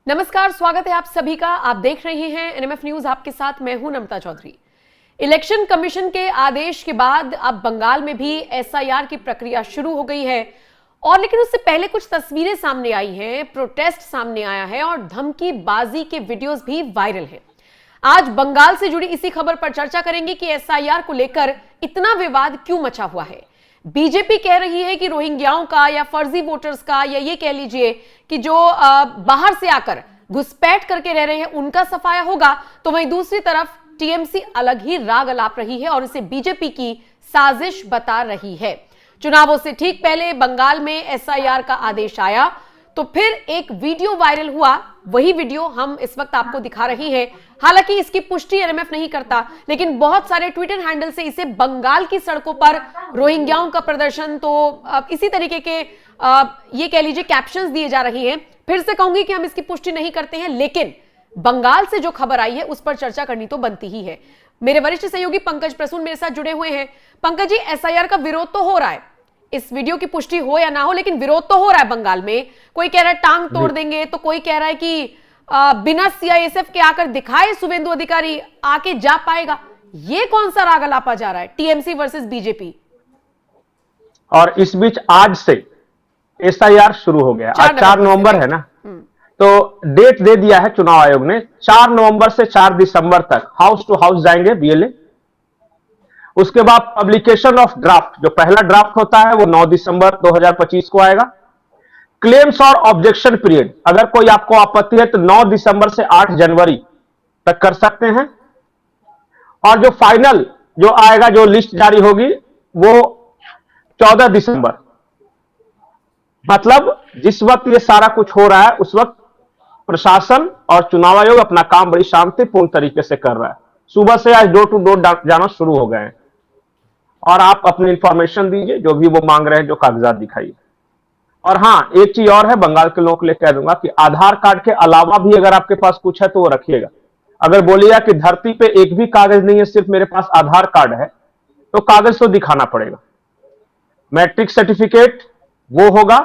नमस्कार, स्वागत है आप सभी का। आप देख रहे हैं एनएमएफ न्यूज, आपके साथ मैं हूं नम्रता चौधरी। इलेक्शन कमीशन के आदेश के बाद अब बंगाल में भी एसआईआर की प्रक्रिया शुरू हो गई है और लेकिन उससे पहले कुछ तस्वीरें सामने आई हैं, प्रोटेस्ट सामने आया है और धमकीबाजी के वीडियोस भी वायरल हैं। आज बंगाल से जुड़ी इसी खबर पर चर्चा करेंगे कि एसआईआर को लेकर इतना विवाद क्यों मचा हुआ है। बीजेपी कह रही है कि रोहिंग्याओं का या फर्जी वोटर्स का या ये कह लीजिए कि जो बाहर से आकर घुसपैठ करके रह रहे हैं उनका सफाया होगा, तो वहीं दूसरी तरफ टीएमसी अलग ही राग अलाप रही है और इसे बीजेपी की साजिश बता रही है। चुनावों से ठीक पहले बंगाल में एसआईआर का आदेश आया तो फिर एक वीडियो वायरल हुआ, वही वीडियो हम इस वक्त आपको दिखा रहे हैं। हालांकि इसकी पुष्टि एनएमएफ नहीं करता, लेकिन बहुत सारे ट्विटर हैंडल से इसे बंगाल की सड़कों पर रोहिंग्याओं का प्रदर्शन, तो इसी तरीके के ये कह लीजिए कैप्शंस दिए जा रही हैं। फिर से कहूंगी कि हम इसकी पुष्टि नहीं करते हैं, लेकिन बंगाल से जो खबर आई है उस पर चर्चा करनी तो बनती ही है। मेरे वरिष्ठ सहयोगी पंकज प्रसून मेरे साथ जुड़े हुए हैं। पंकज जी, एसआईआर का विरोध तो हो रहा है, इस वीडियो की पुष्टि हो या ना हो, लेकिन विरोध तो हो रहा है बंगाल में। कोई कह रहा है टांग तोड़ देंगे, तो कोई कह रहा है कि बिना सीआईएसएफ के आकर दिखाए शुभेंदु अधिकारी आके जा पाएगा। ये कौन सा राग अलापा जा रहा है, टीएमसी वर्सेस बीजेपी? और इस बीच आज से एसआईआर शुरू हो गया। आज 4 नवंबर है ना, तो डेट दे दिया है चुनाव आयोग ने। 4 नवंबर से 4 दिसंबर तक हाउस टू हाउस जाएंगे बीएलए। उसके बाद पब्लिकेशन ऑफ ड्राफ्ट, जो पहला ड्राफ्ट होता है वो 9 दिसंबर 2025 को आएगा। क्लेम्स और ऑब्जेक्शन पीरियड, अगर कोई आपको आपत्ति है तो 9 दिसंबर से 8 जनवरी तक कर सकते हैं। और जो फाइनल जो आएगा, जो लिस्ट जारी होगी, वो 14 दिसंबर। मतलब जिस वक्त ये सारा कुछ हो रहा है उस वक्त प्रशासन और चुनाव आयोग अपना काम बड़ी शांतिपूर्ण तरीके से कर रहा है। सुबह से आज डोर टू डोर जाना शुरू हो गए हैं और आप अपनी इंफॉर्मेशन दीजिए, जो भी वो मांग रहे हैं, जो कागजात दिखाइए। और हाँ, एक चीज और है, बंगाल के लोगों के लिए कह दूंगा कि आधार कार्ड के अलावा भी अगर आपके पास कुछ है तो वो रखिएगा। अगर बोलिएगा कि धरती पे एक भी कागज नहीं है, सिर्फ मेरे पास आधार कार्ड है, तो कागज तो दिखाना पड़ेगा। मैट्रिक सर्टिफिकेट वो होगा,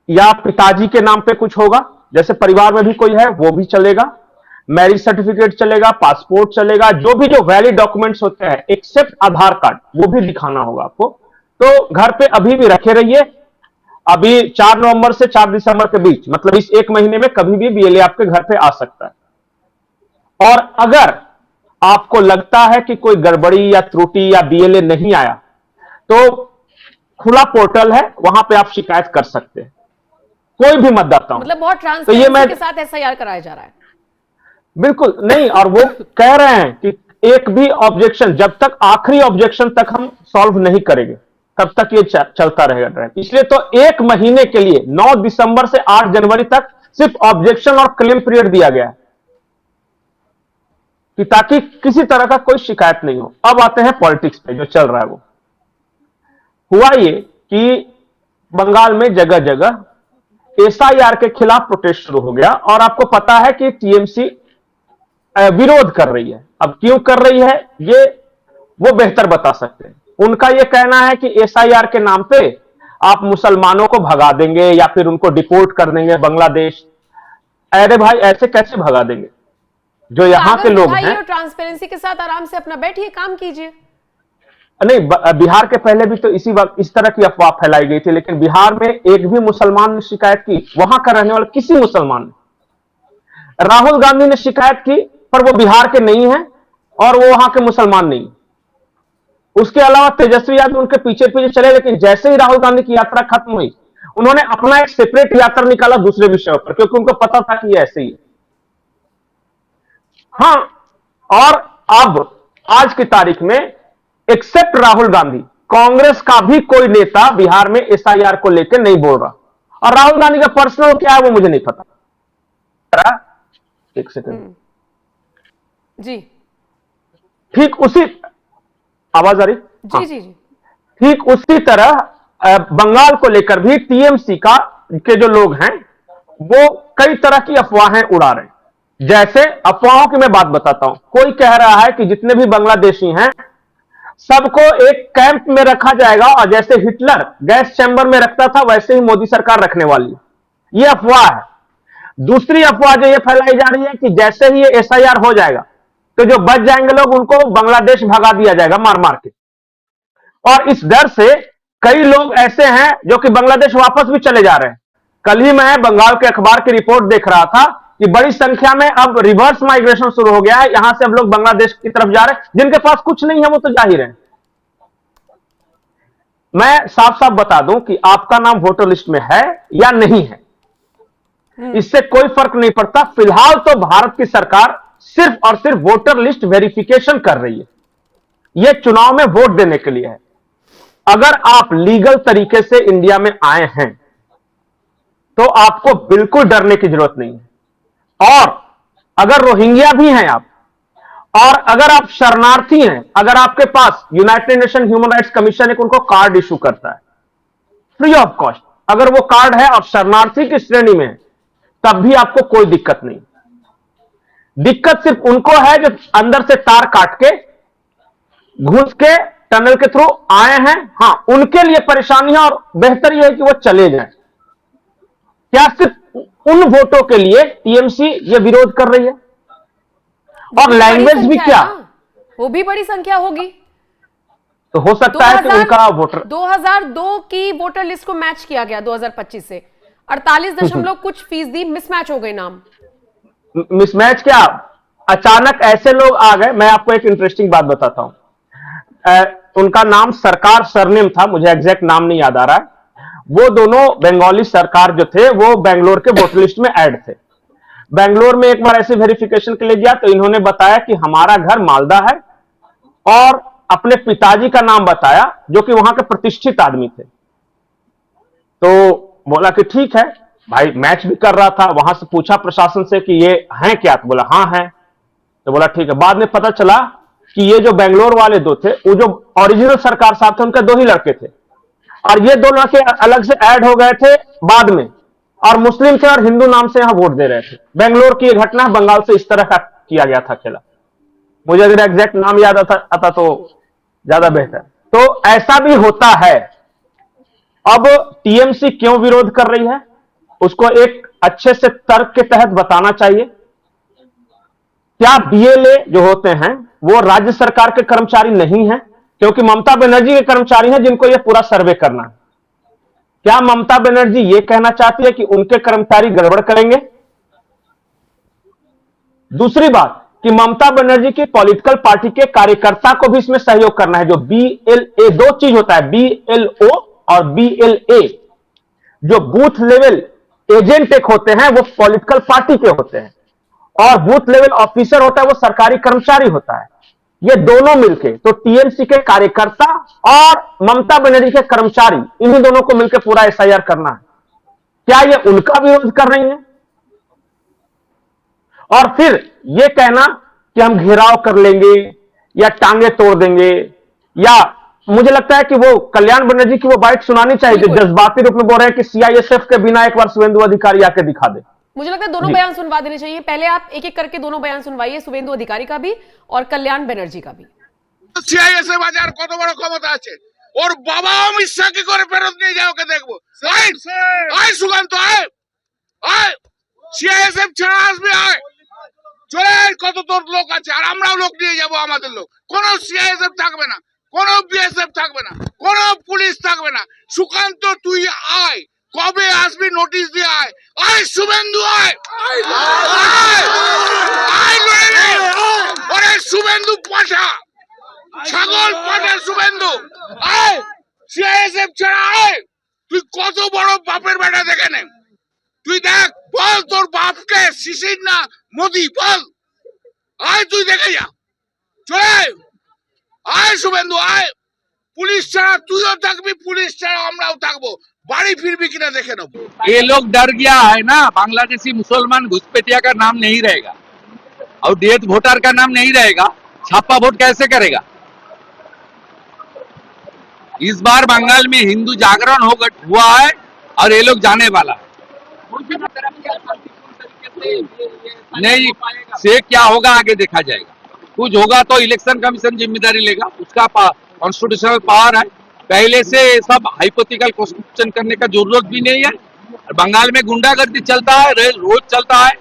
या पिताजी के नाम पे कुछ होगा, जैसे परिवार में भी कोई है वो भी चलेगा। मैरिज सर्टिफिकेट चलेगा, पासपोर्ट चलेगा, जो भी जो वैलिड डॉक्यूमेंट्स होते हैं एक्सेप्ट आधार कार्ड, वो भी दिखाना होगा आपको। तो घर पे अभी भी रखे रहिए। अभी 4 नवंबर से 4 दिसंबर के बीच, मतलब इस एक महीने में कभी भी बीएलए आपके घर पे आ सकता है। और अगर आपको लगता है कि कोई गड़बड़ी या त्रुटि या बीएलए नहीं आया, तो खुला पोर्टल है, वहां पे आप शिकायत कर सकते हैं, कोई भी मतदाता। मतलब बहुत ट्रांसपेरेंसी के साथ एसआईआर कराया जा रहा है। बिल्कुल नहीं, और वो कह रहे हैं कि एक भी ऑब्जेक्शन, जब तक आखिरी ऑब्जेक्शन तक हम सॉल्व नहीं करेंगे तब तक ये चलता रहेगा। इसलिए तो एक महीने के लिए 9 दिसंबर से 8 जनवरी तक सिर्फ ऑब्जेक्शन और क्लेम पीरियड दिया गया है कि ताकि किसी तरह का कोई शिकायत नहीं हो। अब आते हैं पॉलिटिक्स पे, जो चल रहा है वो हुआ ये कि बंगाल में जगह जगह एसआईआर के खिलाफ प्रोटेस्ट शुरू हो गया और आपको पता है कि टीएमसी विरोध कर रही है। अब क्यों कर रही है ये वो बेहतर बता सकते हैं। उनका यह कहना है कि एसआईआर के नाम पे आप मुसलमानों को भगा देंगे या फिर उनको डिपोर्ट कर देंगे बांग्लादेश। अरे भाई, ऐसे कैसे भगा देंगे? जो यहाँ के लोग हैं, ट्रांसपेरेंसी के साथ आराम से अपना बैठिए, काम कीजिए। नहीं, बिहार के पहले भी तो इसी वक्त इस तरह की अफवाह फैलाई गई थी, लेकिन बिहार में एक भी मुसलमान ने शिकायत की, वहां का रहने वाला किसी मुसलमान ने। राहुल गांधी ने शिकायत की, पर वो बिहार के नहीं है और वो वहां के मुसलमान नहीं। उसके अलावा तेजस्वी यादव उनके पीछे पीछे चले, लेकिन जैसे ही राहुल गांधी की यात्रा खत्म हुई, उन्होंने अपना एक सेपरेट यात्रा निकाला दूसरे विषयों पर, क्योंकि उनको पता था कि ऐसे ही। हाँ, और अब आज की तारीख में एक्सेप्ट राहुल गांधी, कांग्रेस का भी कोई नेता बिहार में एसआईआर को लेकर नहीं बोल रहा। और राहुल गांधी का पर्सनल क्या है वो मुझे नहीं पता। एक सेकंड जी, ठीक उसी आवाज आ रही? जी, हाँ। जी जी, ठीक उसी तरह बंगाल को लेकर भी टीएमसी का के जो लोग हैं वो कई तरह की अफवाहें उड़ा रहे हैं। जैसे अफवाहों की मैं बात बताता हूं। कोई कह रहा है कि जितने भी बांग्लादेशी हैं सबको एक कैंप में रखा जाएगा और जैसे हिटलर गैस चैम्बर में रखता था वैसे ही मोदी सरकार रखने वाली है। यह अफवाह है। दूसरी अफवाह जो ये फैलाई जा रही है कि जैसे ही ये एसआईआर हो जाएगा तो जो बच जाएंगे लोग उनको बांग्लादेश भगा दिया जाएगा मार मार के। और इस डर से कई लोग ऐसे हैं जो कि बांग्लादेश वापस भी चले जा रहे हैं। कल ही मैं बंगाल के अखबार की रिपोर्ट देख रहा था कि बड़ी संख्या में अब रिवर्स माइग्रेशन शुरू हो गया है, यहां से अब लोग बांग्लादेश की तरफ जा रहे हैं। जिनके पास कुछ नहीं है वो तो जा ही रहे हैं। मैं साफ साफ बता दूं कि आपका नाम वोटर लिस्ट में है या नहीं है, इससे कोई फर्क नहीं पड़ता। फिलहाल तो भारत की सरकार सिर्फ और सिर्फ वोटर लिस्ट वेरिफिकेशन कर रही है। यह चुनाव में वोट देने के लिए है। अगर आप लीगल तरीके से इंडिया में आए हैं तो आपको बिल्कुल डरने की जरूरत नहीं है। और अगर रोहिंग्या भी हैं आप, और अगर आप शरणार्थी हैं, अगर आपके पास United Nation Human Rights Commission एक उनको कार्ड इशू करता है फ्री ऑफ कॉस्ट, अगर वो कार्ड है और शरणार्थी की श्रेणी में है, तब भी आपको कोई दिक्कत नहीं। दिक्कत सिर्फ उनको है जो अंदर से तार काट के घुस के टनल के थ्रू आए हैं। हां, उनके लिए परेशानी है और बेहतर यह है कि वो चले जाएं। क्या सिर्फ उन वोटों के लिए टीएमसी ये विरोध कर रही है? और लैंग्वेज भी क्या, वो भी बड़ी संख्या होगी। तो हो सकता है कि उनका वोटर 2002 की वोटर लिस्ट को मैच किया गया 2025 से 48 कुछ फीसदी मिसमैच हो गए नाम। मिसमैच क्या, अचानक ऐसे लोग आ गए। मैं आपको एक इंटरेस्टिंग बात बताता हूं। उनका नाम सरकार सरनेम था, मुझे एग्जैक्ट नाम नहीं याद आ रहा है। वो दोनों बंगाली सरकार जो थे वो बेंगलोर के वोटर लिस्ट में ऐड थे। बेंगलोर में एक बार ऐसे वेरिफिकेशन के लिए गया तो इन्होंने बताया कि हमारा घर मालदा है और अपने पिताजी का नाम बताया जो कि वहां के प्रतिष्ठित आदमी थे। तो बोला कि ठीक है भाई, मैच भी कर रहा था। वहां से पूछा प्रशासन से कि ये हैं क्या, तो बोला हाँ हैं। तो बोला ठीक है। बाद में पता चला कि ये जो बेंगलोर वाले दो थे, वो जो ओरिजिनल सरकार साहब थे उनके दो ही लड़के थे और ये दो लड़के अलग से ऐड हो गए थे बाद में, और मुस्लिम थे और हिंदू नाम से यहां वोट दे रहे थे। बेंगलोर की घटना बंगाल से इस तरह का किया गया था खेला। मुझे अगर एग्जैक्ट नाम याद आता तो ज्यादा बेहतर। तो ऐसा भी होता है। अब टीएमसी क्यों विरोध कर रही है उसको एक अच्छे से तर्क के तहत बताना चाहिए। क्या बीएलए जो होते हैं वो राज्य सरकार के कर्मचारी नहीं हैं? क्योंकि ममता बनर्जी के कर्मचारी हैं जिनको यह पूरा सर्वे करना है। क्या ममता बनर्जी यह कहना चाहती है कि उनके कर्मचारी गड़बड़ करेंगे? दूसरी बात कि ममता बनर्जी की पॉलिटिकल पार्टी के कार्यकर्ता को भी इसमें सहयोग करना है। जो बीएलए, दो चीज होता है, बीएलओ और बीएलए। जो बूथ लेवल एजेंट एक होते हैं वो पॉलिटिकल पार्टी के होते हैं, और बूथ लेवल ऑफिसर होता है वो सरकारी कर्मचारी होता है। ये दोनों मिलके, तो टीएमसी के कार्यकर्ता और ममता बनर्जी के कर्मचारी, इन्हीं दोनों को मिलकर पूरा एसआईआर करना है। क्या ये उनका विरोध कर रही है? और फिर ये कहना कि हम घेराव कर लेंगे या टांगे तोड़ देंगे, या मुझे लगता है कि वो कल्याण बनर्जी की वो बाइट सुनानी चाहिए जो जज्बाती रूप में बोल रहे हैं कि सीआईएसएफ के बिना एक बार शुभेंदु अधिकारी आके दिखा दे। मुझे लगता है दोनों बयान सुनवा देने चाहिए। पहले आप एक एक करके दोनों बयान सुनवाइए, शुभेंदु अधिकारी का भी और कल्याण बनर्जी का भी। সিআইএসএফ বাজার কত বড় ক্ষমতা আছে, ওর বাবা অমিত শাহ কি করে ফেরত নিয়ে যাও ওকে দেখবো। আয় সুকান্ত, আয় আয়, সিআইএসএফ ছাড়া আসবে, আয় চলে আয়। কত তোর লোক আছে আর আমরাও লোক নিয়ে যাবো, আমাদের লোক। কোনো সিআইএসএফ থাকবে না, কোনো বিএসএফ থাকবে না, কোনো পুলিশ থাকবে না। সুকান্ত তুই আয়, কবে আসবি নোটিশ দিয়ে আয়। আয় শুভেন্দু, আয় আয় আয় লড়ে, ওরে শুভেন্দু পাঠা, ছাগল পাঠা শুভেন্দু, আয় সিআইএসএফ ছাড়া আয়। তুই কত বড় বাপের বেটা দেখে নে, তুই দেখ, বল তোর বাপকে শিশির না মোদি, বল। আয় তুই দেখে যা, চলে আয়, আয় শুভেন্দু আয়। পুলিশ ছাড়া তুইও থাকবি, পুলিশ ছাড়া আমরাও থাকবো। বাড়ি ফিরবি কিনা দেখে নেবো। ये लोग डर गया है ना, बांग्लादेशी मुसलमान घुसपैठिया का नाम नहीं रहेगा और डेथ वोटर का नाम नहीं रहेगा, छापा वोट कैसे करेगा? इस बार बंगाल में हिंदू जागरण हुआ है और ये लोग जाने वाला है। नहीं से क्या होगा आगे देखा जाएगा। कुछ होगा तो इलेक्शन कमीशन जिम्मेदारी लेगा, उसका कॉन्स्टिट्यूशनल पावर है। पहले से सब हाइपोथेटिकल क्वेश्चन करने का जरूरत भी नहीं है बंगाल में गुंडागर्दी चलता है, रोज चलता है।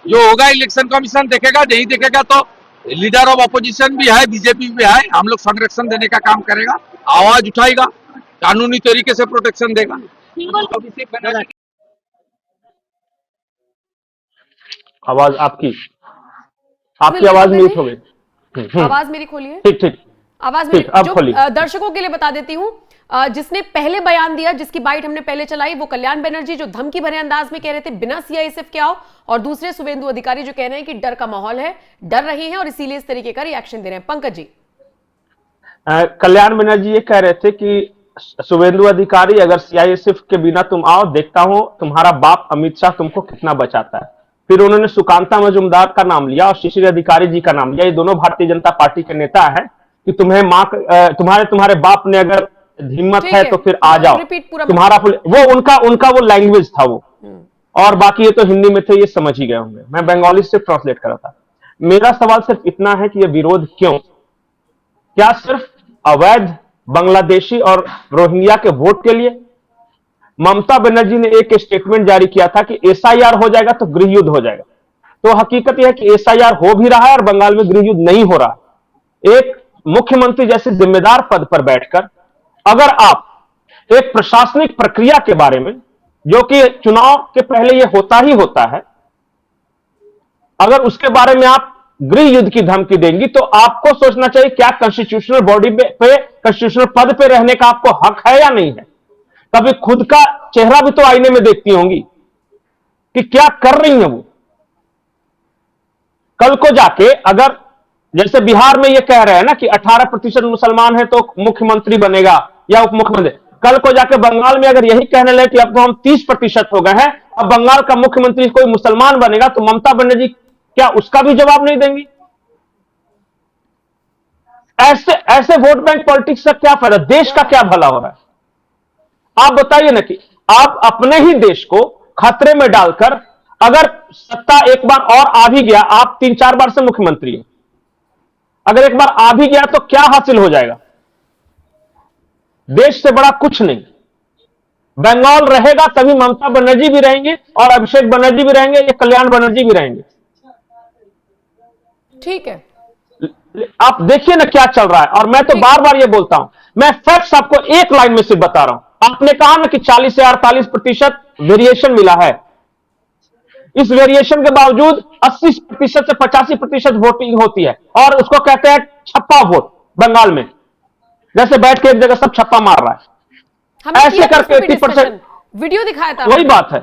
जो होगा इलेक्शन कमीशन देखेगा, नहीं देखेगा तो लीडर ऑफ अपोजिशन भी है, बीजेपी भी है, हम लोग संरक्षण देने का काम करेगा, आवाज उठाएगा, कानूनी तरीके से प्रोटेक्शन देगा। आवाज आपकी बिल्कुल, आवाज पंकज म्यूट जी। हो गई। आवाज मेरी खोलिए। ठीक ठीक आवाज ठीक, मेरी अब जो खोलिए। दर्शकों के लिए बता देती हूँ, जिसने पहले बयान दिया, जिसकी बाइट हमने पहले चलाई, वो कल्याण बनर्जी, जो धमकी भरे अंदाज में कह रहे थे बिना सीआईएसएफ के आओ, और दूसरे शुभेंदु अधिकारी जो कह रहे हैं कि डर का माहौल है, डर रहे हैं और इसीलिए इस तरीके का रिएक्शन दे रहे हैं। पंकज जी। कल्याण बनर्जी ये कह रहे थे कि शुभेंदु अधिकारी, अगर सीआईएसएफ के बिना तुम आओ, देखता हूं तुम्हारा बाप अमित शाह तुमको कितना बचाता है। फिर उन्होंने सुकांता मजुमदार का नाम लिया और शिशिर अधिकारी जी का नाम लिया। ये दोनों भारतीय जनता पार्टी के नेता हैं कि तुम्हें तुम्हारे बाप ने अगर हिम्मत है तो फिर आ जाओ, तुम्हारा वो उनका वो लैंग्वेज था वो। और बाकी ये तो हिंदी में थे, ये समझ ही गए होंगे। मैं बंगाली से ट्रांसलेट कर रहा था। मेरा सवाल सिर्फ इतना है कि ये विरोध क्यों? क्या सिर्फ अवैध बांग्लादेशी और रोहिंग्या के वोट के लिए? ममता बनर्जी ने एक स्टेटमेंट जारी किया था कि एसआईआर हो जाएगा तो गृह युद्ध हो जाएगा। तो हकीकत यह है कि एसआईआर हो भी रहा है और बंगाल में गृह युद्ध नहीं हो रहा। एक मुख्यमंत्री जैसे जिम्मेदार पद पर बैठकर अगर आप एक प्रशासनिक प्रक्रिया के बारे में, जो कि चुनाव के पहले यह होता ही होता है, अगर उसके बारे में आप गृह युद्ध की धमकी देंगी तो आपको सोचना चाहिए क्या कॉन्स्टिट्यूशनल बॉडी पे कॉन्स्टिट्यूशनल पद पे रहने का आपको हक है या नहीं है। कभी खुद का चेहरा भी तो आईने में देखती होंगी कि क्या कर रही है वो। कल को जाके अगर जैसे बिहार में ये कह रहे हैं ना कि 18% मुसलमान है तो मुख्यमंत्री बनेगा या उप मुख्यमंत्री, कल को जाके बंगाल में अगर यही कहने लगे कि अब तो हम 30% हो गए हैं, अब बंगाल का मुख्यमंत्री कोई मुसलमान बनेगा, तो ममता बनर्जी क्या उसका भी जवाब नहीं देंगी? ऐसे वोट बैंक पॉलिटिक्स का क्या फायदा? देश का क्या भला हो रहा है? आप बताइए ना कि आप अपने ही देश को खतरे में डालकर, अगर सत्ता एक बार और आ भी गया, आप 3-4 बार से मुख्यमंत्री हैं, अगर एक बार आ भी गया तो क्या हासिल हो जाएगा? देश से बड़ा कुछ नहीं। बंगाल रहेगा तभी ममता बनर्जी भी रहेंगे और अभिषेक बनर्जी भी रहेंगे, या कल्याण बनर्जी भी रहेंगे। ठीक है, आप देखिए ना क्या चल रहा है। और मैं तो बार बार ये बोलता हूं, मैं फैक्ट्स आपको एक लाइन में सिर्फ बता रहा हूं। आपने कहा ना कि 40 से 48% वेरिएशन मिला है। इस वेरिएशन के बावजूद 80% से 85% वोटिंग होती है, और उसको कहते हैं छप्पा वोट। बंगाल में जैसे बैठ के एक जगह सब छप्पा मार रहा है, ऐसे करके 80% वीडियो दिखाया था। वही बात है।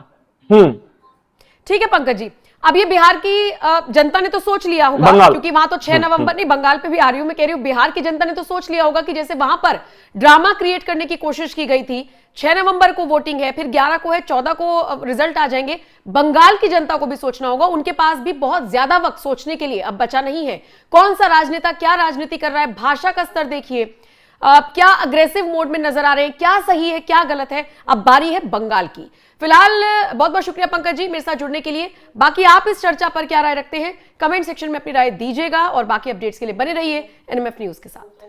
ठीक है पंकज जी, अब ये बिहार की जनता ने तो सोच लिया होगा, क्योंकि वहां तो 6 नवंबर नहीं, बंगाल पे भी आ रही हूं, मैं कह रही हूं बिहार की जनता ने तो सोच लिया होगा कि जैसे वहां पर ड्रामा क्रिएट करने की कोशिश की गई थी। 6 नवंबर को वोटिंग है, फिर 11 को है, 14 को रिजल्ट आ जाएंगे। बंगाल की जनता को भी सोचना होगा, उनके पास भी बहुत ज्यादा वक्त सोचने के लिए अब बचा नहीं है। कौन सा राजनेता क्या राजनीति कर रहा है, भाषा का स्तर देखिए, क्या अग्रेसिव मोड में नजर आ रहे हैं, क्या सही है क्या गलत है। अब बारी है बंगाल की। फिलहाल बहुत बहुत शुक्रिया पंकज जी मेरे साथ जुड़ने के लिए। बाकी आप इस चर्चा पर क्या राय रखते हैं, कमेंट सेक्शन में अपनी राय दीजिएगा, और बाकी अपडेट्स के लिए बने रहिए एनएमएफ न्यूज के साथ।